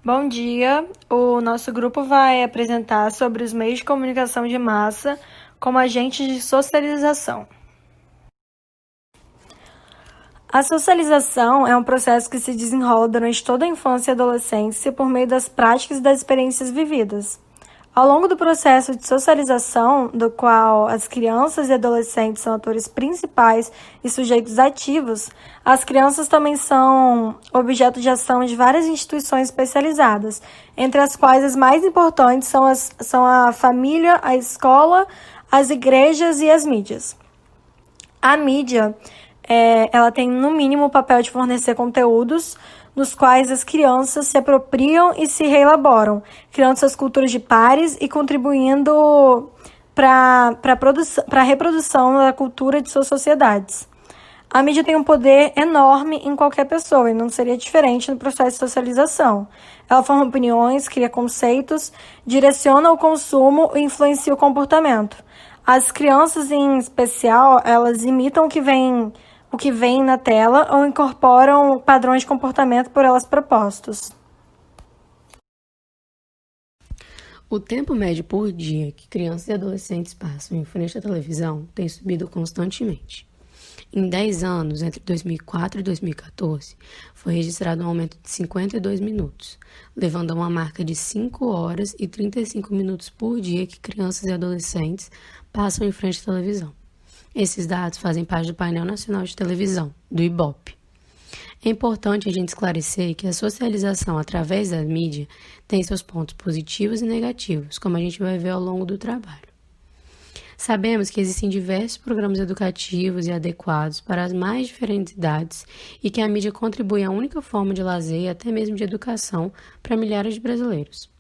Bom dia! O nosso grupo vai apresentar sobre os meios de comunicação de massa como agentes de socialização. A socialização é um processo que se desenrola durante toda a infância e adolescência por meio das práticas e das experiências vividas. Ao longo do processo de socialização, do qual as crianças e adolescentes são atores principais e sujeitos ativos, as crianças também são objeto de ação de várias instituições especializadas, entre as quais as mais importantes são a família, a escola, as igrejas e as mídias. A mídia, ela tem no mínimo o papel de fornecer conteúdos nos quais as crianças se apropriam e se reelaboram, criando suas culturas de pares e contribuindo para a reprodução da cultura de suas sociedades. A mídia tem um poder enorme em qualquer pessoa e não seria diferente no processo de socialização. Ela forma opiniões, cria conceitos, direciona o consumo e influencia o comportamento. As crianças, em especial, elas imitam o que vem na tela ou incorporam padrões de comportamento por elas propostos. O tempo médio por dia que crianças e adolescentes passam em frente à televisão tem subido constantemente. Em 10 anos, entre 2004 e 2014, foi registrado um aumento de 52 minutos, levando a uma marca de 5 horas e 35 minutos por dia que crianças e adolescentes passam em frente à televisão. Esses dados fazem parte do Painel Nacional de Televisão, do IBOP. É importante a gente esclarecer que a socialização através da mídia tem seus pontos positivos e negativos, como a gente vai ver ao longo do trabalho. Sabemos que existem diversos programas educativos e adequados para as mais diferentes idades e que a mídia contribui à única forma de lazer e até mesmo de educação para milhares de brasileiros.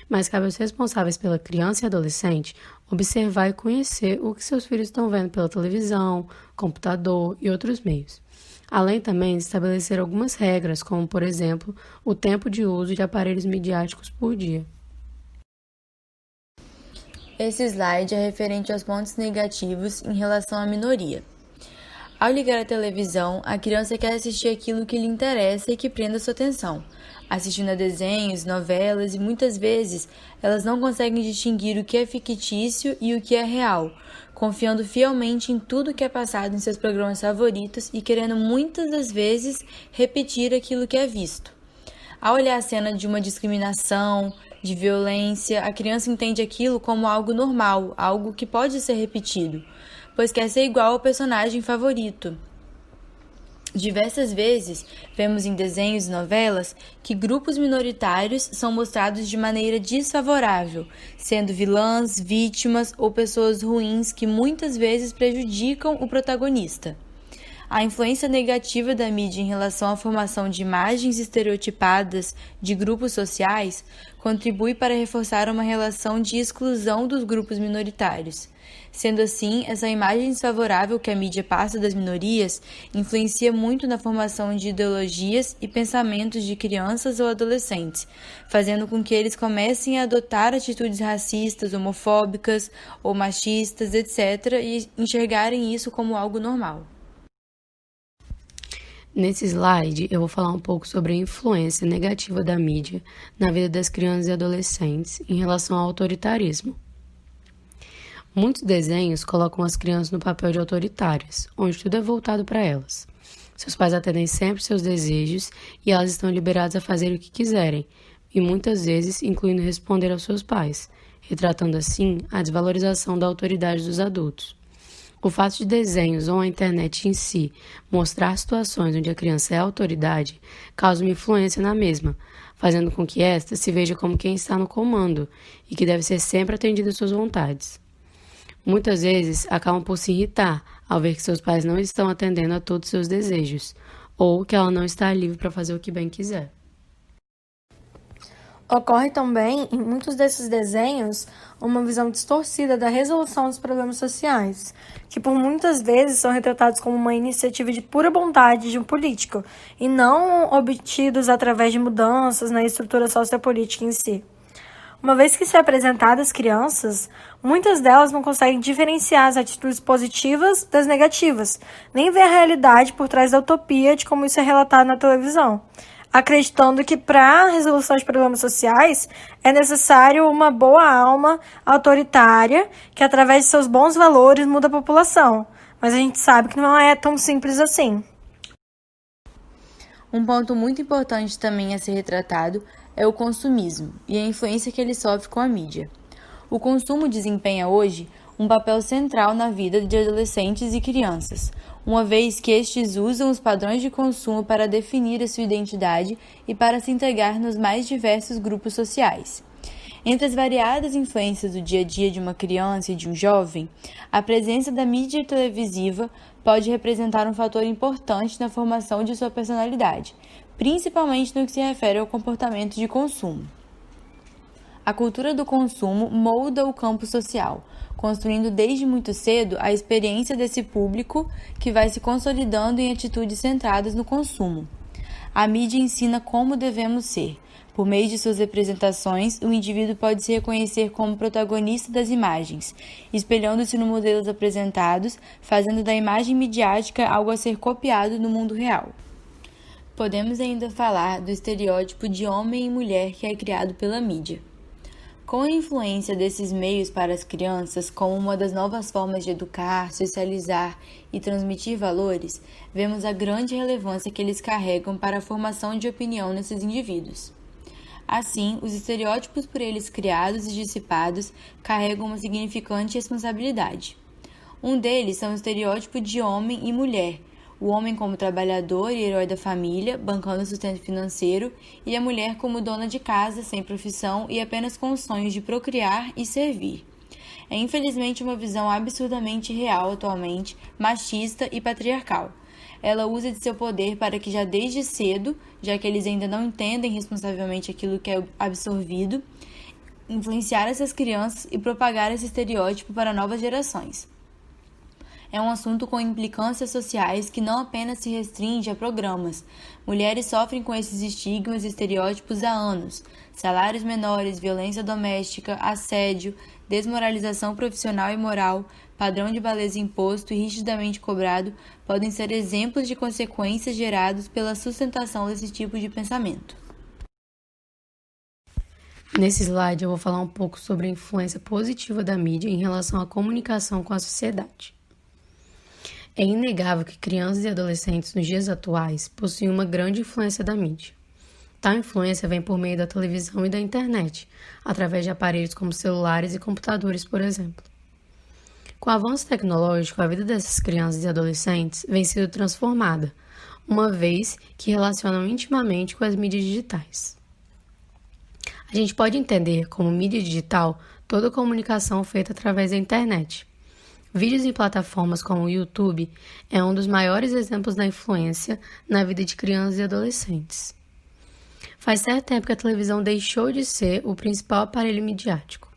Mas cabe aos responsáveis pela criança e adolescente observar e conhecer o que seus filhos estão vendo pela televisão, computador e outros meios. Além também de estabelecer algumas regras, como, por exemplo, o tempo de uso de aparelhos midiáticos por dia. Esse slide é referente aos pontos negativos em relação à minoria. Ao ligar a televisão, a criança quer assistir aquilo que lhe interessa e que prenda sua atenção, assistindo a desenhos, novelas e muitas vezes elas não conseguem distinguir o que é fictício e o que é real, confiando fielmente em tudo que é passado em seus programas favoritos e querendo muitas das vezes repetir aquilo que é visto. Ao olhar a cena de uma discriminação, de violência, a criança entende aquilo como algo normal, algo que pode ser repetido, pois quer ser igual ao personagem favorito. Diversas vezes, vemos em desenhos e novelas que grupos minoritários são mostrados de maneira desfavorável, sendo vilãs, vítimas ou pessoas ruins que muitas vezes prejudicam o protagonista. A influência negativa da mídia em relação à formação de imagens estereotipadas de grupos sociais contribui para reforçar uma relação de exclusão dos grupos minoritários. Sendo assim, essa imagem desfavorável que a mídia passa das minorias influencia muito na formação de ideologias e pensamentos de crianças ou adolescentes, fazendo com que eles comecem a adotar atitudes racistas, homofóbicas ou machistas, etc., e enxergarem isso como algo normal. Nesse slide, eu vou falar um pouco sobre a influência negativa da mídia na vida das crianças e adolescentes em relação ao autoritarismo. Muitos desenhos colocam as crianças no papel de autoritárias, onde tudo é voltado para elas. Seus pais atendem sempre seus desejos e elas estão liberadas a fazer o que quiserem, e muitas vezes incluindo responder aos seus pais, retratando assim a desvalorização da autoridade dos adultos. O fato de desenhos ou a internet em si mostrar situações onde a criança é autoridade causa uma influência na mesma, fazendo com que esta se veja como quem está no comando e que deve ser sempre atendida às suas vontades. Muitas vezes acabam por se irritar ao ver que seus pais não estão atendendo a todos os seus desejos ou que ela não está livre para fazer o que bem quiser. Ocorre também, em muitos desses desenhos, uma visão distorcida da resolução dos problemas sociais, que por muitas vezes são retratados como uma iniciativa de pura bondade de um político, e não obtidos através de mudanças na estrutura sociopolítica em si. Uma vez que isso é apresentado às crianças, muitas delas não conseguem diferenciar as atitudes positivas das negativas, nem ver a realidade por trás da utopia de como isso é relatado na televisão. acreditando que para a resolução de problemas sociais é necessário uma boa alma autoritária que, através de seus bons valores, muda a população. Mas a gente sabe que não é tão simples assim. Um ponto muito importante também a ser retratado é o consumismo e a influência que ele sofre com a mídia. O consumo desempenha hoje um papel central na vida de adolescentes e crianças, uma vez que estes usam os padrões de consumo para definir a sua identidade e para se integrar nos mais diversos grupos sociais. Entre as variadas influências do dia a dia de uma criança e de um jovem, a presença da mídia televisiva pode representar um fator importante na formação de sua personalidade, principalmente no que se refere ao comportamento de consumo. A cultura do consumo molda o campo social, construindo desde muito cedo a experiência desse público que vai se consolidando em atitudes centradas no consumo. A mídia ensina como devemos ser. Por meio de suas representações, o indivíduo pode se reconhecer como protagonista das imagens, espelhando-se nos modelos apresentados, fazendo da imagem midiática algo a ser copiado no mundo real. Podemos ainda falar do estereótipo de homem e mulher que é criado pela mídia. Com a influência desses meios para as crianças como uma das novas formas de educar, socializar e transmitir valores, vemos a grande relevância que eles carregam para a formação de opinião nesses indivíduos. Assim, os estereótipos por eles criados e dissipados carregam uma significante responsabilidade. Um deles são o estereótipo de homem e mulher, o homem como trabalhador e herói da família, bancando o sustento financeiro, e a mulher como dona de casa, sem profissão e apenas com os sonhos de procriar e servir. É infelizmente uma visão absurdamente real atualmente, machista e patriarcal. Ela usa de seu poder para que já desde cedo, já que eles ainda não entendem responsavelmente aquilo que é absorvido, influenciar essas crianças e propagar esse estereótipo para novas gerações. É um assunto com implicâncias sociais que não apenas se restringe a programas. Mulheres sofrem com esses estigmas e estereótipos há anos. Salários menores, violência doméstica, assédio, desmoralização profissional e moral, padrão de beleza imposto e rigidamente cobrado podem ser exemplos de consequências gerados pela sustentação desse tipo de pensamento. Nesse slide eu vou falar um pouco sobre a influência positiva da mídia em relação à comunicação com a sociedade. É inegável que crianças e adolescentes nos dias atuais possuem uma grande influência da mídia. Tal influência vem por meio da televisão e da internet, através de aparelhos como celulares e computadores, por exemplo. Com o avanço tecnológico, a vida dessas crianças e adolescentes vem sendo transformada, uma vez que relacionam intimamente com as mídias digitais. A gente pode entender como mídia digital toda a comunicação feita através da internet. Vídeos em plataformas como o YouTube é um dos maiores exemplos da influência na vida de crianças e adolescentes. Faz certo tempo que a televisão deixou de ser o principal aparelho midiático.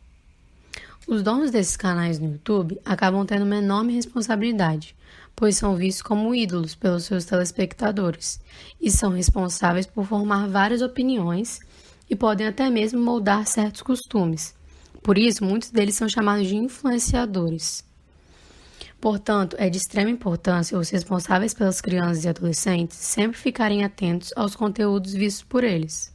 Os donos desses canais no YouTube acabam tendo uma enorme responsabilidade, pois são vistos como ídolos pelos seus telespectadores e são responsáveis por formar várias opiniões e podem até mesmo moldar certos costumes. Por isso, muitos deles são chamados de influenciadores. Portanto, é de extrema importância os responsáveis pelas crianças e adolescentes sempre ficarem atentos aos conteúdos vistos por eles.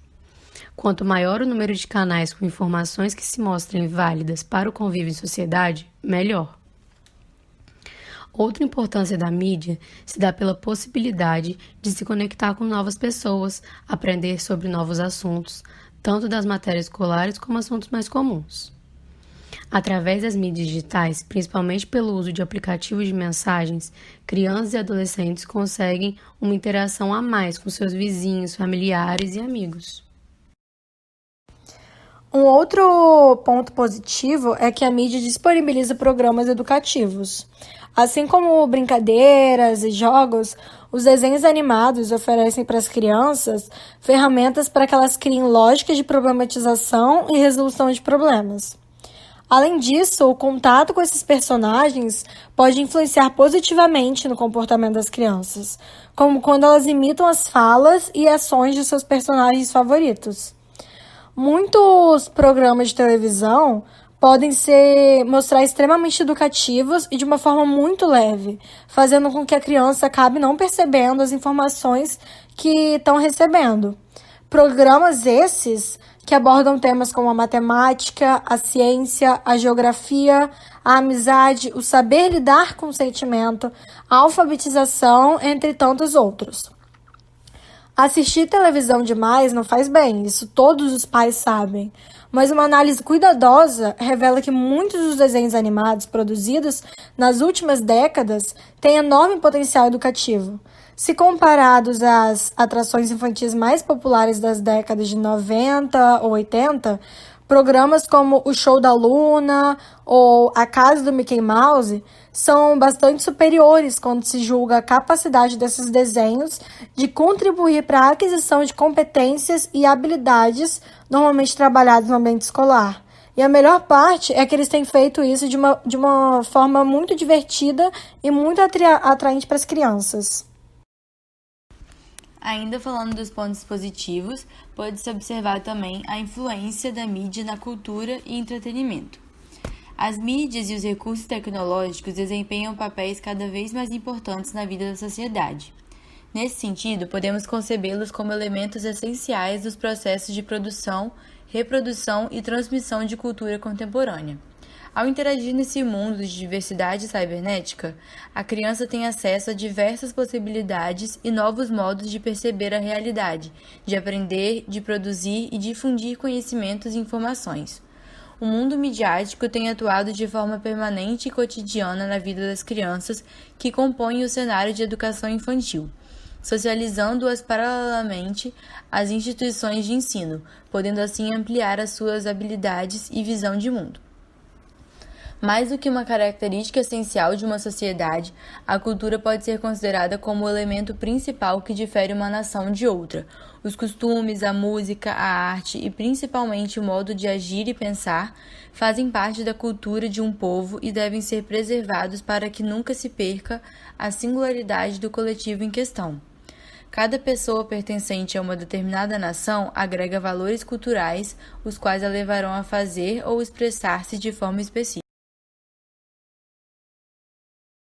Quanto maior o número de canais com informações que se mostrem válidas para o convívio em sociedade, melhor. Outra importância da mídia se dá pela possibilidade de se conectar com novas pessoas, aprender sobre novos assuntos, tanto das matérias escolares como assuntos mais comuns. Através das mídias digitais, principalmente pelo uso de aplicativos de mensagens, crianças e adolescentes conseguem uma interação a mais com seus vizinhos, familiares e amigos. Um outro ponto positivo é que a mídia disponibiliza programas educativos. Assim como brincadeiras e jogos, os desenhos animados oferecem para as crianças ferramentas para que elas criem lógicas de problematização e resolução de problemas. Além disso, o contato com esses personagens pode influenciar positivamente no comportamento das crianças, como quando elas imitam as falas e ações de seus personagens favoritos. Muitos programas de televisão podem mostrar extremamente educativos e de uma forma muito leve, fazendo com que a criança acabe não percebendo as informações que estão recebendo. Programas esses que abordam temas como a matemática, a ciência, a geografia, a amizade, o saber lidar com o sentimento, a alfabetização, entre tantos outros. Assistir televisão demais não faz bem, isso todos os pais sabem. Mas uma análise cuidadosa revela que muitos dos desenhos animados produzidos nas últimas décadas têm enorme potencial educativo. Se comparados às atrações infantis mais populares das décadas de 90 ou 80, programas como O Show da Luna ou A Casa do Mickey Mouse são bastante superiores quando se julga a capacidade desses desenhos de contribuir para a aquisição de competências e habilidades normalmente trabalhadas no ambiente escolar. E a melhor parte é que eles têm feito isso de uma forma muito divertida e muito atraente para as crianças. Ainda falando dos pontos positivos, pode-se observar também a influência da mídia na cultura e entretenimento. As mídias e os recursos tecnológicos desempenham papéis cada vez mais importantes na vida da sociedade. Nesse sentido, podemos concebê-los como elementos essenciais dos processos de produção, reprodução e transmissão de cultura contemporânea. Ao interagir nesse mundo de diversidade cibernética, a criança tem acesso a diversas possibilidades e novos modos de perceber a realidade, de aprender, de produzir e difundir conhecimentos e informações. O mundo midiático tem atuado de forma permanente e cotidiana na vida das crianças que compõem o cenário de educação infantil, socializando-as paralelamente às instituições de ensino, podendo assim ampliar as suas habilidades e visão de mundo. Mais do que uma característica essencial de uma sociedade, a cultura pode ser considerada como o elemento principal que difere uma nação de outra. Os costumes, a música, a arte e principalmente o modo de agir e pensar fazem parte da cultura de um povo e devem ser preservados para que nunca se perca a singularidade do coletivo em questão. Cada pessoa pertencente a uma determinada nação agrega valores culturais, os quais a levarão a fazer ou expressar-se de forma específica.